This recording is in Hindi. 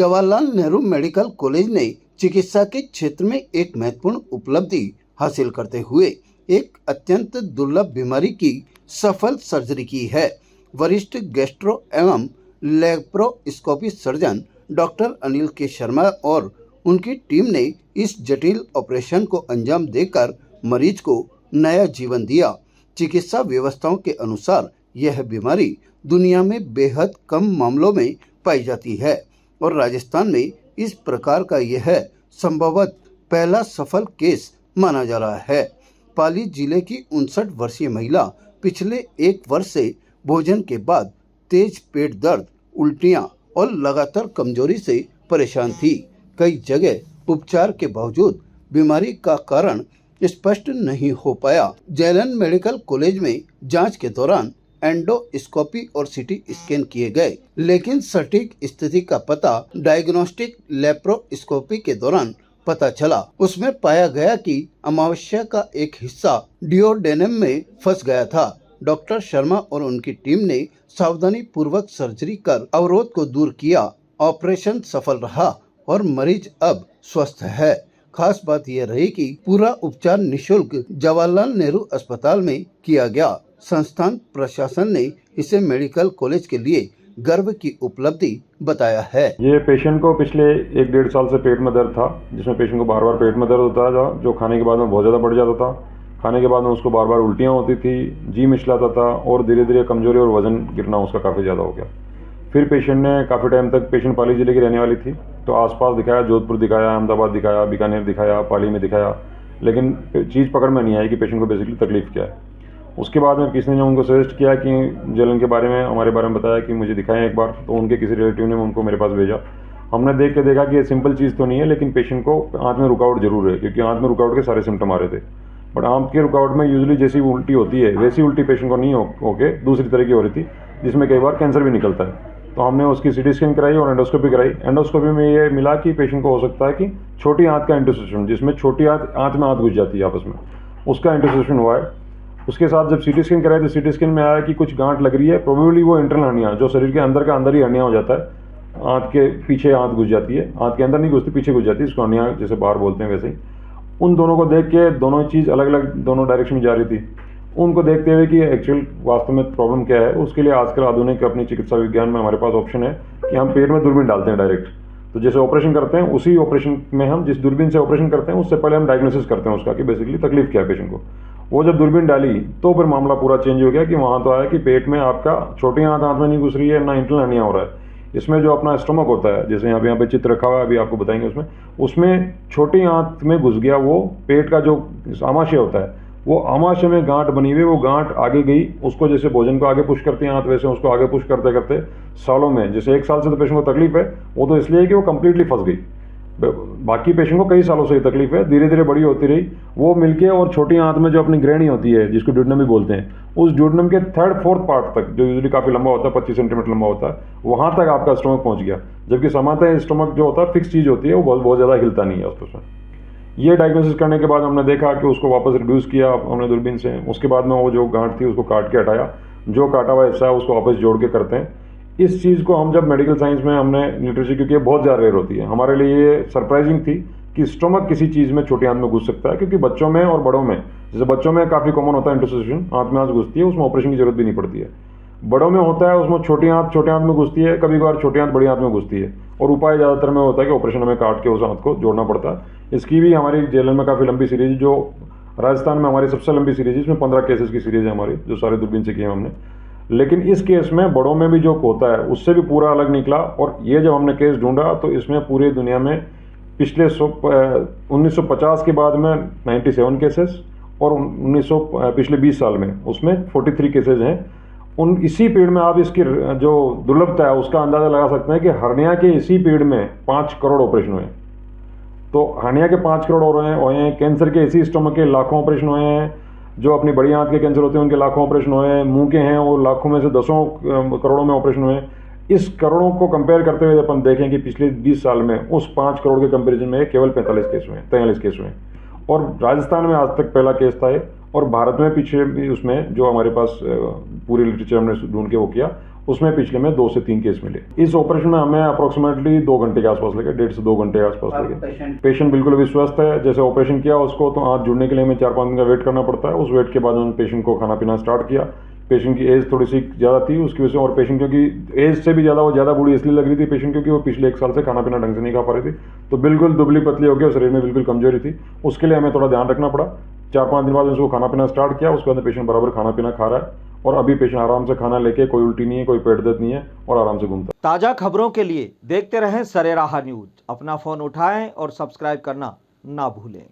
जवाहरलाल नेहरू मेडिकल कॉलेज ने चिकित्सा के क्षेत्र में एक महत्वपूर्ण उपलब्धि हासिल करते हुए एक अत्यंत दुर्लभ बीमारी की सफल सर्जरी की है। वरिष्ठ गैस्ट्रो एवं लेप्रोस्कोपी सर्जन डॉक्टर अनिल के शर्मा और उनकी टीम ने इस जटिल ऑपरेशन को अंजाम देकर मरीज को नया जीवन दिया। चिकित्सा व्यवस्थाओं के अनुसार यह बीमारी दुनिया में बेहद कम मामलों में पाई जाती है और राजस्थान में इस प्रकार का यह संभवतः पहला सफल केस माना जा रहा है। पाली जिले की 59 वर्षीय महिला पिछले 1 वर्ष से भोजन के बाद तेज पेट दर्द, उल्टियां और लगातार कमजोरी से परेशान थी। कई जगह उपचार के बावजूद बीमारी का कारण स्पष्ट नहीं हो पाया। जयलन मेडिकल कॉलेज में जांच के दौरान एंडोस्कोपी और सीटी स्कैन किए गए, लेकिन सटीक स्थिति का पता डायग्नोस्टिक लेप्रोस्कोपी के दौरान पता चला। उसमें पाया गया कि अमावस्या का एक हिस्सा डिओडेनम में फंस गया था। डॉक्टर शर्मा और उनकी टीम ने सावधानी पूर्वक सर्जरी कर अवरोध को दूर किया। ऑपरेशन सफल रहा और मरीज अब स्वस्थ है। खास बात यह रही कि पूरा उपचार निःशुल्क जवाहरलाल नेहरू अस्पताल में किया गया। संस्थान प्रशासन ने इसे मेडिकल कॉलेज के लिए गर्व की उपलब्धि बताया है। ये पेशेंट को पिछले 1-1.5 साल से पेट में दर्द था, जिसमें पेशेंट को बार बार पेट में दर्द होता था, जो खाने के बाद में बहुत ज़्यादा बढ़ जाता था। खाने के बाद में उसको बार बार उल्टियाँ होती थी, जी मिचलाता था और धीरे धीरे कमजोरी और वजन गिरना उसका काफ़ी ज़्यादा हो गया। फिर पेशेंट ने काफ़ी टाइम तक, पेशेंट पाली जिले की रहने वाली थी, तो आसपास दिखाया, जोधपुर दिखाया, अहमदाबाद दिखाया, बीकानेर दिखाया, पाली में दिखाया, लेकिन चीज़ पकड़ में नहीं आई कि पेशेंट को बेसिकली तकलीफ क्या है। उसके बाद में किसी ने उनको सजेस्ट किया कि जलन के बारे में, हमारे बारे में बताया कि मुझे दिखाएं एक बार, तो उनके किसी रिलेटिव ने उनको मेरे पास भेजा। हमने देख के देखा कि ये सिंपल चीज़ तो नहीं है, लेकिन पेशेंट को आंत में रुकावट जरूर है, क्योंकि आंत में रुकावट के सारे सिम्टम आ रहे थे। बट आंत की रुकावट में यूजुअली जैसी उल्टी होती है वैसी उल्टी पेशेंट को नहीं होके दूसरी तरह की हो रही थी, जिसमें कई बार कैंसर भी निकलता है। तो हमने उसकी सीटी स्कैन कराई और एंडोस्कोपी कराई। एंडोस्कोपी में ये मिला कि पेशेंट को हो सकता है कि छोटी आंत का इंटरसेप्शन, जिसमें छोटी आंत में आंत घुस जाती है आपस में, उसका इंटरसेप्शन हुआ है। उसके साथ जब सीटी स्कैन कराई तो सीटी स्कैन में आया कि कुछ गांठ लग रही है, प्रोबेबली वो इंटरनल हर्निया, जो शरीर के अंदर का अंदर ही हर्निया हो जाता है, आंत के पीछे आंत घुस जाती है, आंत के अंदर नहीं घुसती, पीछे घुस जाती है, इसको हर्निया जैसे बाहर बोलते हैं वैसे ही। उन दोनों को देख के, दोनों चीज़ अलग अलग दोनों डायरेक्शन में जा रही थी, उनको देखते हुए कि एक्चुअल वास्तव में प्रॉब्लम क्या है, उसके लिए आजकल आधुनिक अपनी चिकित्सा विज्ञान में हमारे पास ऑप्शन है कि हम पेट में दूरबीन डालते हैं डायरेक्ट। तो जैसे ऑपरेशन करते हैं, उसी ऑपरेशन में हम जिस दूरबीन से ऑपरेशन करते हैं उससे पहले हम डायग्नोसिस करते हैं उसका कि बेसिकली तकलीफ क्या है पेशेंट को। वो जब दूरबीन डाली तो फिर मामला पूरा चेंज हो गया कि वहाँ तो आया कि पेट में आपका छोटी आंत में नहीं घुस रही है, ना इंटरनल हर्निया हो रहा है। इसमें जो अपना स्टमक होता है, जैसे यहाँ पे चित्र रखा हुआ है, अभी आपको बताएंगे, उसमें छोटी आंत में घुस गया वो पेट का जो आमाशय होता है, वो आमाशय में गांठ बनी हुई, वो गांठ आगे गई, उसको जैसे भोजन को आगे पुश करती है आंत, वैसे उसको आगे पुश करते करते सालों में, जैसे 1 साल से तो पेशेंट को तकलीफ है, वो तो इसलिए कि वो कंप्लीटली फंस गई। बाकी पेशेंट को कई सालों से ही तकलीफ है, धीरे धीरे बड़ी होती रही, वो मिलके और छोटी आंत में जो अपनी ग्रहणी होती है, जिसको ड्यूडेनम भी बोलते हैं, उस ड्यूडेनम के 3rd-4th पार्ट तक, जो यूजुअली काफ़ी लंबा होता है, 25 सेंटीमीटर लंबा होता है, वहाँ तक आपका स्टमक पहुँच गया। जबकि सामान्यतः स्टमक जो होता है फिक्स चीज़ होती है, वो बहुत ज़्यादा हिलता नहीं है उसमें। ये डायग्नोसिस करने के बाद हमने देखा कि उसको वापस रिड्यूस किया हमने दूरबीन से। उसके बाद में वो जो गांठ थी उसको काट के हटाया, जो काटा हुआ हिस्सा है उसको वापस जोड़ के करते हैं। इस चीज़ को हम जब मेडिकल साइंस में हमने लिटरेचर, क्योंकि ये बहुत ज़्यादा रेयर होती है, हमारे लिए ये सरप्राइजिंग थी कि स्टमक किसी चीज़ में छोटी आंत में घुस सकता है, क्योंकि बच्चों में और बड़ों में, जैसे बच्चों में काफ़ी कॉमन होता है इंटरसेप्शन, आंत में आंत घुसती है, उसमें ऑपरेशन की जरूरत भी नहीं पड़ती है। बड़ों में होता है, उसमें छोटी आंत में घुसती है, कभी कभार छोटी आंत बड़ी आंत में घुसती है, और उपाय ज़्यादातर में होता है कि ऑपरेशन हमें काट के उस आंत को जोड़ना पड़ता है। इसकी भी हमारी जेलन में काफ़ी लंबी सीरीज, जो राजस्थान में हमारी सबसे लंबी सीरीज, इसमें 15 केसेस की सीरीज है हमारी, जो सारे दूरबीन से किए हैं हमने। लेकिन इस केस में बड़ों में भी जो होता है उससे भी पूरा अलग निकला। और ये जब हमने केस ढूंढा तो इसमें पूरी दुनिया में पिछले 1950 के बाद में 97 केसेस और पिछले 20 साल में उसमें 43 केसेज हैं। इसी पीरियड में आप इसकी जो दुर्लभता है उसका अंदाज़ा लगा सकते हैं कि हर्निया के इसी पीरियड में 5 करोड़ ऑपरेशन हुए। तो हर्निया के 5 करोड़ हुए हैं, कैंसर के इसी स्टमक के लाखों ऑपरेशन हुए हैं, जो अपनी बड़ी आंत के कैंसर होते हैं उनके लाखों ऑपरेशन हुए हैं, मुंह के हैं वो लाखों में से 10 करोड़ों में ऑपरेशन हुए हैं। इस करोड़ों को कंपेयर करते हुए अपन देखें कि पिछले 20 साल में उस 5 करोड़ के कंपेरिजन में केवल 43 केस हुए। और राजस्थान में आज तक पहला केस था ये, और भारत में पीछे भी उसमें जो हमारे पास पूरी लिटरेचर हमने ढूंढ के वो किया, उसमें पिछले में 2 से 3 केस मिले। इस ऑपरेशन में हमें अप्रोक्सीमेटली 2 घंटे के आसपास लगे, 1.5 से 2 घंटे के आसपास लगे। पेशेंट बिल्कुल भी स्वस्थ है। जैसे ऑपरेशन किया उसको तो हाथ जुड़ने के लिए हमें 4-5 दिन का वेट करना पड़ता है। उस वेट के बाद उन्होंने पेशेंट को खाना पीना स्टार्ट किया। पेशेंट की एज थोड़ी सी ज़्यादा थी उसकी वजह से, और पेशेंट क्योंकि एज से भी ज़्यादा वो ज़्यादा बूढ़ी इसलिए लग रही थी पेशेंट, क्योंकि वो पिछले 1 साल से खाना पीना ढंग से नहीं खा पा रही थी, तो बिल्कुल दुबली पतली हो गई और शरीर में बिल्कुल कमजोरी थी। उसके लिए हमें थोड़ा ध्यान रखना पड़ा। 4-5 दिन बाद उसको खाना पीना स्टार्ट किया। उसके बाद पेशेंट बराबर खाना पीना खा रहा है और अभी पेशेंट आराम से खाना लेके, कोई उल्टी नहीं है, कोई पेट दर्द नहीं है और आराम से घूमता है। ताज़ा खबरों के लिए देखते रहें सरेराह न्यूज। अपना फ़ोन उठाएं और सब्सक्राइब करना ना भूलें।